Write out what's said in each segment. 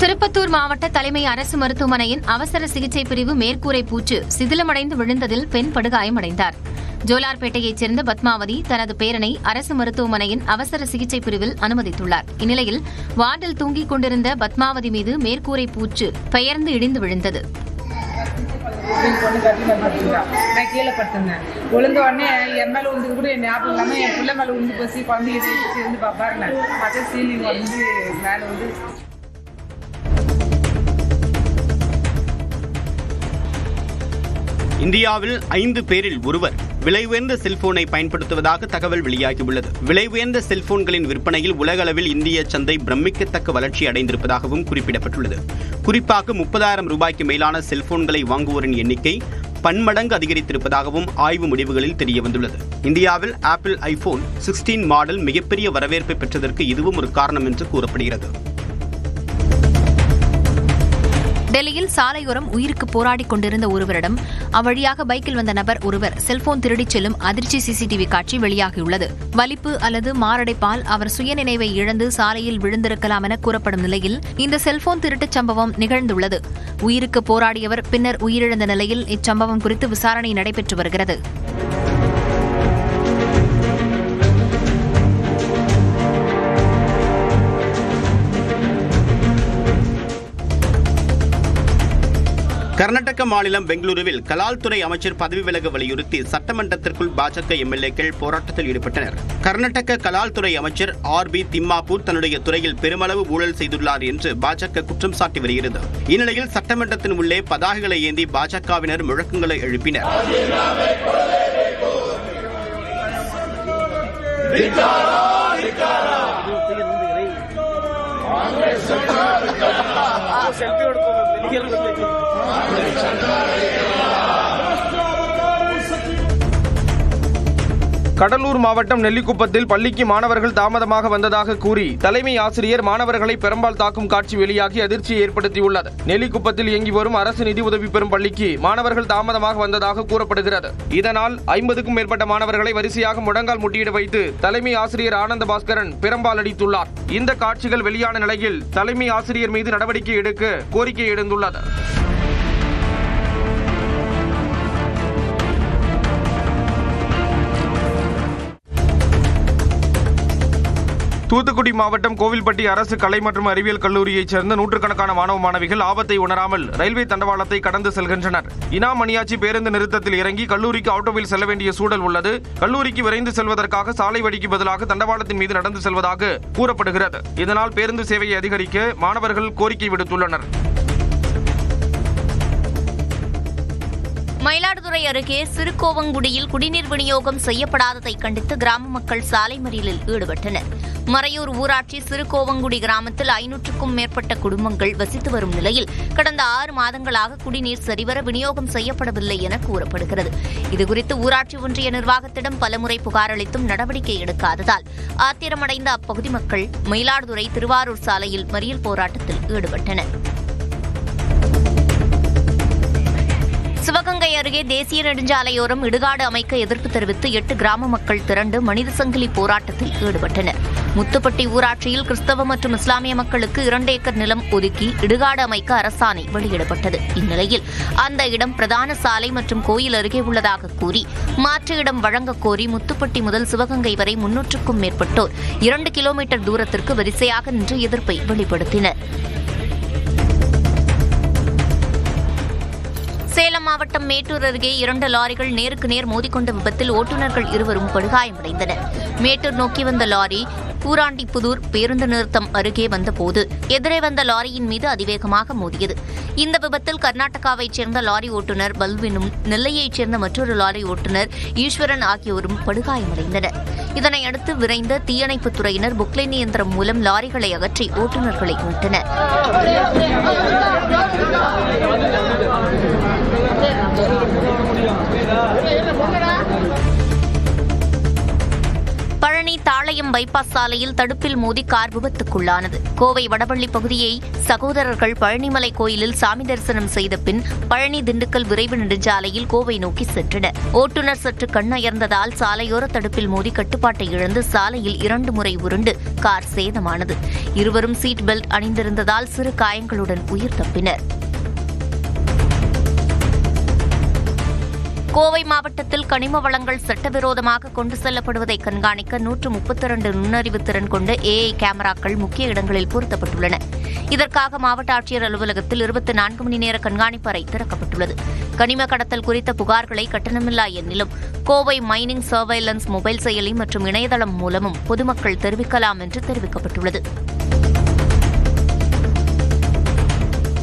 திருப்பத்தூர் மாவட்ட தலைமை அரசு மருத்துவமனையின் அவசர சிகிச்சை பிரிவு மேற்கூரை பூச்சு சிதிலமடைந்து விழுந்ததில் பெண் படுகாயமடைந்தார். ஜோலார்பேட்டையைச் சேர்ந்த பத்மாவதி தனது பேரனை அரசு மருத்துவமனையின் அவசர சிகிச்சை பிரிவில் அனுமதித்துள்ளார். இந்நிலையில் வார்டில் தூங்கிக் கொண்டிருந்த பத்மாவதி மீது மேற்கூரை பூச்சு பெயர்ந்து இடிந்து விழுந்தது. நான் கீழே படுத்திருந்தேன். விழுந்த உடனே என் மேலே விழுந்து கூட என் ஞாபகம் இல்லாமல் என் பிள்ளை மேலே விழுந்து போச்சு. குழந்தைங்க இருந்து பார்ப்பாருங்க பார்த்தா சீலிங் வந்து மேலே வந்து. இந்தியாவில் 5 பேரில் ஒருவர் விலை உயர்ந்த செல்போனை பயன்படுத்துவதாக தகவல் வெளியாகியுள்ளது. விலை உயர்ந்த செல்போன்களின் விற்பனையில் உலக அளவில் இந்திய சந்தை பிரமிக்கத்தக்க வளர்ச்சி அடைந்திருப்பதாகவும் குறிப்பிடப்பட்டுள்ளது. குறிப்பாக 30,000 ரூபாய்க்கு மேலான செல்போன்களை வாங்குவோரின் எண்ணிக்கை பன்மடங்கு அதிகரித்திருப்பதாகவும் ஆய்வு முடிவுகளில் தெரியவந்துள்ளது. இந்தியாவில் ஆப்பிள் ஐபோன் 16 மாடல் மிகப்பெரிய வரவேற்பை பெற்றதற்கு இதுவும் ஒரு காரணம் என்று கூறப்படுகிறது. டெல்லியில் சாலையோரம் உயிருக்கு போராடிக் கொண்டிருந்த ஒருவரிடம் அவ்வழியாக பைக்கில் வந்த நபர் ஒருவர் செல்போன் திருடிச் செல்லும் அதிர்ச்சி சிசிடிவி காட்சி வெளியாகியுள்ளது. வலிப்பு அல்லது மாரடைப்பால் அவர் சுயநினைவை இழந்து சாலையில் விழுந்திருக்கலாம் என கூறப்படும் நிலையில் இந்த செல்போன் திருட்டுச் சம்பவம் நிகழ்ந்துள்ளது. உயிருக்கு போராடியவர் பின்னர் உயிரிழந்த நிலையில் இச்சம்பவம் குறித்து விசாரணை நடைபெற்று வருகிறது. கர்நாடக மாநிலம் பெங்களூருவில் கலால்துறை அமைச்சர் பதவி விலக வலியுறுத்தி சட்டமன்றத்திற்குள் பாஜக எம்எல்ஏக்கள் போராட்டத்தில் ஈடுபட்டனர். கர்நாடக கலால்துறை அமைச்சர் RB திம்மாப்பூர் தன்னுடைய துறையில் பெருமளவு ஊழல் செய்துள்ளார் என்று பாஜக குற்றம் சாட்டி வருகிறது. இந்நிலையில் சட்டமன்றத்தின் உள்ளே பதாகைகளை ஏந்தி பாஜகவினர் முழக்கங்களை எழுப்பினர். கடலூர் மாவட்டம் நெல்லிக்குப்பத்தில் பள்ளிக்கு மாணவர்கள் தாமதமாக வந்ததாக கூறி தலைமை ஆசிரியர் மாணவர்களை பெரும்பால் தாக்கும் காட்சி வெளியாகி அதிர்ச்சியை ஏற்படுத்தியுள்ளது. நெல்லிக்குப்பத்தில் இயங்கி வரும் அரசு நிதி உதவி பெறும் பள்ளிக்கு மாணவர்கள் தாமதமாக வந்ததாக கூறப்படுகிறது. இதனால் 50க்கும் மேற்பட்ட மாணவர்களை வரிசையாக முழங்கால் முட்டியிட வைத்து தலைமை ஆசிரியர் ஆனந்த பாஸ்கரன் பெரும்பால் அடித்துள்ளார். இந்த காட்சிகள் வெளியான நிலையில் தலைமை ஆசிரியர் மீது நடவடிக்கை எடுக்க கோரிக்கை எழுந்துள்ளது. தூத்துக்குடி மாவட்டம் கோவில்பட்டி அரசு கலை மற்றும் அறிவியல் கல்லூரியைச் சேர்ந்த நூற்றுக்கணக்கான மாணவ மாணவிகள் ஆபத்தை உணராமல் ரயில்வே தண்டவாளத்தை கடந்து செல்கின்றனர். இனாம் மணியாச்சி பேருந்து நிறுத்தத்தில் இறங்கி கல்லூரிக்கு ஆட்டோவில் செல்ல வேண்டிய சூழல் உள்ளது. கல்லூரிக்கு விரைந்து செல்வதற்காக சாலை வழிக்கு பதிலாக தண்டவாளத்தின் மீது நடந்து செல்வதாக கூறப்படுகிறது. இதனால் பேருந்து சேவையை அதிகரிக்க மாணவர்கள் கோரிக்கை விடுத்துள்ளனர். மயிலாடுதுறை அருகே சிறுகோவங்குடியில் குடிநீர் விநியோகம் செய்யப்படாததை கண்டித்து கிராம மக்கள் சாலை மறியலில் ஈடுபட்டனர். மறையூர் ஊராட்சி சிறுகோவங்குடி கிராமத்தில் 500க்கும் மேற்பட்ட குடும்பங்கள் வசித்து வரும் நிலையில் கடந்த 6 மாதங்களாக குடிநீர் சரிவர விநியோகம் செய்யப்படவில்லை என கூறப்படுகிறது. இதுகுறித்து ஊராட்சி ஒன்றிய நிர்வாகத்திடம் பலமுறை புகார் அளித்தும் நடவடிக்கை எடுக்காததால் ஆத்திரமடைந்த அப்பகுதி மக்கள் மயிலாடுதுறை திருவாரூர் சாலையில் மறியல் போராட்டத்தில் ஈடுபட்டனர். சிவகங்கை அருகே தேசிய நெடுஞ்சாலையோரம் இடுகாடு அமைக்க எதிர்ப்பு தெரிவித்து 8 கிராம மக்கள் திரண்டு மனித சங்கிலி போராட்டத்தில் ஈடுபட்டனர். முத்துப்பட்டி ஊராட்சியில் கிறிஸ்தவ மற்றும் இஸ்லாமிய மக்களுக்கு 2 ஏக்கர் நிலம் ஒதுக்கி இடுகாடு அமைக்க அரசாணை வெளியிடப்பட்டது. இந்நிலையில் அந்த இடம் பிரதான சாலை மற்றும் கோயில் அருகே உள்ளதாக கூறி மாற்று இடம் வழங்க கோரி முத்துப்பட்டி முதல் சிவகங்கை வரை 300க்கும் மேற்பட்டோர் 2 கிலோமீட்டர் தூரத்திற்கு வரிசையாக நின்று எதிர்ப்பை வெளிப்படுத்தினர். சேலம் மாவட்டம் மேட்டூர் அருகே 2 லாரிகள் நேருக்கு நேர் மோதிக்கொண்ட விபத்தில் ஓட்டுநர்கள் இருவரும் படுகாயமடைந்தனர். மேட்டூர் நோக்கி வந்த லாரி கூராண்டிப்புதூர் பேருந்து நிறுத்தம் அருகே வந்தபோது எதிரே வந்த லாரியின் மீது அதிவேகமாக மோதியது. இந்த விபத்தில் கர்நாடகாவைச் சேர்ந்த லாரி ஓட்டுநர் பல்வினும் நெல்லையைச் சேர்ந்த மற்றொரு லாரி ஓட்டுநர் ஈஸ்வரன் ஆகியோரும் படுகாயமடைந்தனர். இதனையடுத்து விரைந்த தீயணைப்புத் துறையினர் புக்லைன் இயந்திரம் மூலம் லாரிகளை அகற்றி ஓட்டுநர்களை மீட்டனர். பழனி தாளையம் பைபாஸ் சாலையில் தடுப்பில் மோதி கார் விபத்துக்குள்ளானது. கோவை வடபள்ளி பகுதியை சகோதரர்கள் பழனிமலை கோயிலில் சாமி தரிசனம் செய்த பின் பழனி திண்டுக்கல் விரைவு நெடுஞ்சாலையில் கோவை நோக்கி சென்றனர். ஓட்டுநர் சற்று கண்ணயர்ந்ததால் சாலையோர தடுப்பில் மோதி கட்டுப்பாட்டை இழந்து சாலையில் 2 முறை உருண்டு கார் சேதமானது. இருவரும் சீட் பெல்ட் அணிந்திருந்ததால் சிறு காயங்களுடன் உயிர் தப்பினர். கோவை மாவட்டத்தில் கனிம வளங்கள் சட்டவிரோதமாக கொண்டு செல்லப்படுவதை கண்காணிக்க 132 நுண்ணறிவு திறன் கொண்ட AI கேமராக்கள் முக்கிய இடங்களில் பொருத்தப்பட்டுள்ளன. இதற்காக மாவட்ட ஆட்சியர் அலுவலகத்தில் 24 மணி நேர கண்காணிப்பு அறை திறக்கப்பட்டுள்ளது. கனிம கடத்தல் குறித்த புகார்களை கட்டணமில்லா எண்ணிலும் கோவை மைனிங் சர்வைலன்ஸ் மொபைல் செயலி மற்றும் இணையதளம் மூலமும் பொதுமக்கள் தெரிவிக்கலாம் என்று தெரிவிக்கப்பட்டுள்ளது.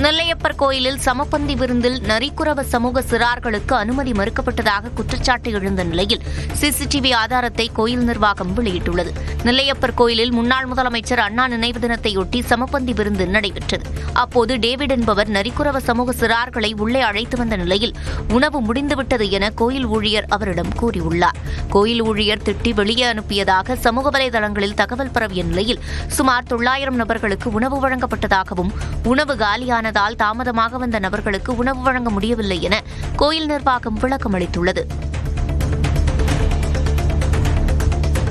நெல்லையப்பர் கோயிலில் சமபந்தி விருந்தில் நரிக்குறவ சமூக சிறார்களுக்கு அனுமதி மறுக்கப்பட்டதாக குற்றச்சாட்டு எழுந்த நிலையில் சிசிடிவி ஆதாரத்தை கோயில் நிர்வாகம் வெளியிட்டுள்ளது. நெல்லையப்பர் கோயிலில் முன்னாள் முதலமைச்சர் அண்ணா நினைவு தினத்தையொட்டி சமபந்தி விருந்து நடைபெற்றது. அப்போது டேவிட் என்பவர் நரிக்குறவ சமூக சிறார்களை உள்ளே அழைத்து வந்த நிலையில் உணவு முடிந்துவிட்டது என கோயில் ஊழியர் அவரிடம் கூறியுள்ளார். கோயில் ஊழியர் திட்டி வெளியே அனுப்பியதாக சமூக வலைதளங்களில் தகவல் பரவிய நிலையில் சுமார் 900 நபர்களுக்கு உணவு வழங்கப்பட்டதாகவும் உணவு காலியான தாமதமாக வந்த நபர்களுக்கு உணவு வழங்க முடியவில்லை என கோயில் நிர்வாகம் விளக்கம் அளித்துள்ளது.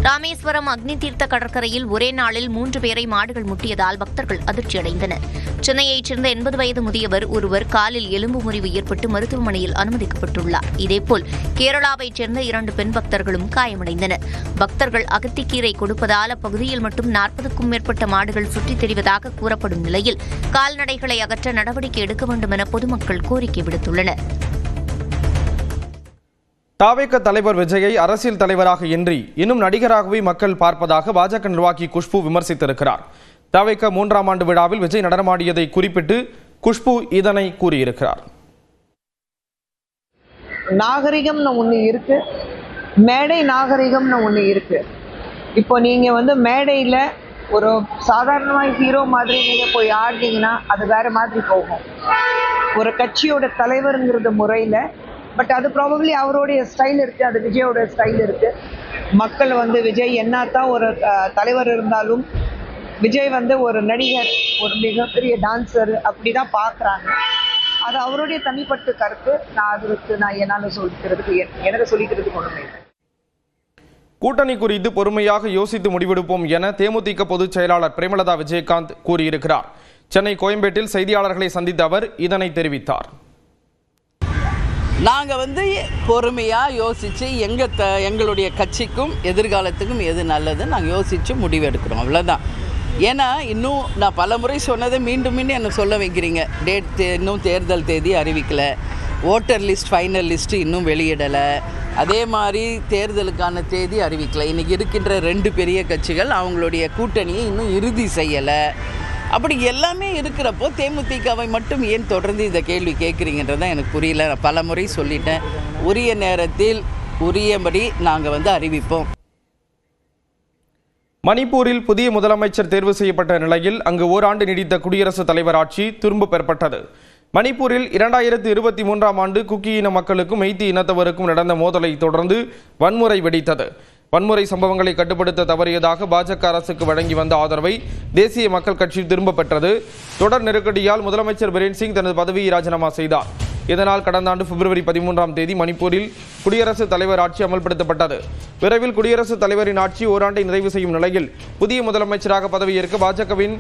ராமேஸ்வரம் அக்னி தீர்த்த கடற்கரையில் ஒரே நாளில் 3 பேரை மாடுகள் முட்டியதால் பக்தர்கள் அதிர்ச்சியடைந்தனர். சென்னையைச் சேர்ந்த 80 வயது முதியவர் ஒருவர் காலில் எலும்பு முறிவு ஏற்பட்டு மருத்துவமனையில் அனுமதிக்கப்பட்டுள்ளார். இதேபோல் கேரளாவைச் சேர்ந்த 2 பெண் பக்தர்களும் காயமடைந்தனர். பக்தர்கள் அகத்திக்கீரை கொடுப்பதால் அப்பகுதியில் மட்டும் 40க்கும் மேற்பட்ட மாடுகள் சுற்றித் திரிவதாக கூறப்படும் நிலையில் கால்நடைகளை அகற்ற நடவடிக்கை எடுக்க வேண்டும் என பொதுமக்கள் கோரிக்கை விடுத்துள்ளனர். தாவேக தலைவர் விஜயை அரசியல் தலைவராக இன்றி இன்னும் நடிகராகவே மக்கள் பார்ப்பதாக பாஜக நிர்வாகி குஷ்பு விமர்சித்திருக்கிறார். தாவேக 3ஆம் ஆண்டு விழாவில் விஜய் நடனமாடியதை குறிப்பிட்டு குஷ்பு இதனை கூறியிருக்கிறார். நாகரிகம்னு ஒன்று இருக்கு, மேடை நாகரிகம்னு ஒன்று இருக்கு. இப்போ நீங்க மேடையில் ஒரு சாதாரணமாக ஹீரோ மாதிரி நீங்க போய் ஆடினீங்கன்னா அது வேற மாதிரி போகும். ஒரு கட்சியோட தலைவருங்கிறது முறையில், பட் அது ப்ராபப்ளி அவருடைய ஸ்டைல் இருக்குது, அது விஜயோட ஸ்டைல் இருக்குது. மக்கள் விஜய் என்னத்தான் ஒரு தலைவர் இருந்தாலும் விஜய் ஒரு நடிகர், ஒரு மிகப்பெரிய டான்ஸர் அப்படி தான் பார்க்குறாங்க. அது அவருடைய தனிப்பட்ட கருத்து. நான் என்னால் சொல்லிக்கிறதுக்கு எனக்கு சொல்லிக்கிறதுக்கு ஒன்றுமே இல்லை. கூட்டணி குறித்து பொறுமையாக யோசித்து முடிவெடுப்போம் என தேமுதிக பொதுச் செயலாளர் பிரேமலதா விஜயகாந்த் கூறியிருக்கிறார். சென்னை கோயம்பேட்டில் செய்தியாளர்களை சந்தித்த அவர் இதனை தெரிவித்தார். நாங்கள் பொறுமையாக யோசித்து எங்களுடைய கட்சிக்கும் எதிர்காலத்துக்கும் எது நல்லதுன்னு நாங்கள் யோசித்து முடிவெடுக்கிறோம், அவ்வளோதான். ஏன்னா இன்னும் நான் பல முறை சொன்னதை மீண்டும் என்ன சொல்ல வைக்கிறீங்க. இன்னும் தேர்தல் தேதி அறிவிக்கலை, ஓட்டர் லிஸ்ட் ஃபைனல் லிஸ்ட்டு இன்னும் வெளியிடலை, அதே மாதிரி தேர்தலுக்கான தேதி அறிவிக்கலை. இன்றைக்கி இருக்கின்ற 2 பெரிய கட்சிகள் அவங்களுடைய கூட்டணியை இன்னும் இறுதி செய்யலை. அப்படி எல்லாமே இருக்கிறப்போ தேமுதிகவை மட்டும் ஏன் தொடர்ந்து இந்த கேள்வி கேட்குறீங்கன்றதான் எனக்கு புரியல. நான் பல முறை சொல்லிட்டேன், உரிய நேரத்தில் உரியபடி நாங்கள் அறிவிப்போம். மணிப்பூரில் புதிய முதலமைச்சர் தேர்வு செய்யப்பட்ட நிலையில் அங்கு ஓராண்டு நீடித்த குடியரசுத் தலைவர் ஆட்சி திரும்ப பெறப்பட்டது. மணிப்பூரில் 2023ஆம் ஆண்டு குக்கி இன மக்களுக்கும் மெய்தி இனத்தவருக்கும் நடந்த மோதலை தொடர்ந்து வன்முறை வெடித்தது. வன்முறை சம்பவங்களை கட்டுப்படுத்த தவறியதாக பாஜக அரசுக்கு வழங்கி வந்த ஆதரவை தேசிய மக்கள் கட்சி திரும்ப பெற்றது. தொடர் நெருக்கடியால் முதலமைச்சர் பிரேன் சிங் தனது பதவியை ராஜினாமா செய்தார். இதனால் கடந்த ஆண்டு பிப்ரவரி 13ஆம் தேதி மணிப்பூரில் குடியரசுத் தலைவர் ஆட்சி அமல்படுத்தப்பட்டது. விரைவில் குடியரசுத் தலைவரின் ஆட்சி ஓராண்டை நிறைவு செய்யும் நிலையில் புதிய முதலமைச்சராக பதவியேற்க பாஜகவின்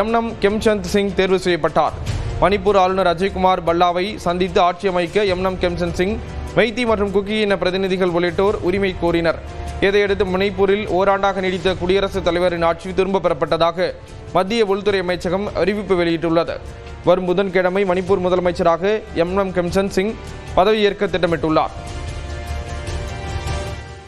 எம்னம் கெம்சந்த் சிங் தேர்வு செய்யப்பட்டார். மணிப்பூர் ஆளுநர் அஜய்குமார் பல்லாவை சந்தித்து ஆட்சி அமைக்க எம்னம் கெம்சந்த் சிங், மெய்தி மற்றும் குக்கி இன பிரதிநிதிகள் உள்ளிட்டோர் உரிமை கோரினர். இதையடுத்து மணிப்பூரில் ஓராண்டாக நீடித்த குடியரசுத் தலைவரின் ஆட்சி திரும்ப பெறப்பட்டதாக மத்திய உள்துறை அமைச்சகம் அறிவிப்பு வெளியிட்டுள்ளது. வரும் புதன்கிழமை மணிப்பூர் முதலமைச்சராக எம்னம் கெம்சந்த் சிங் பதவியேற்க திட்டமிட்டுள்ளார்.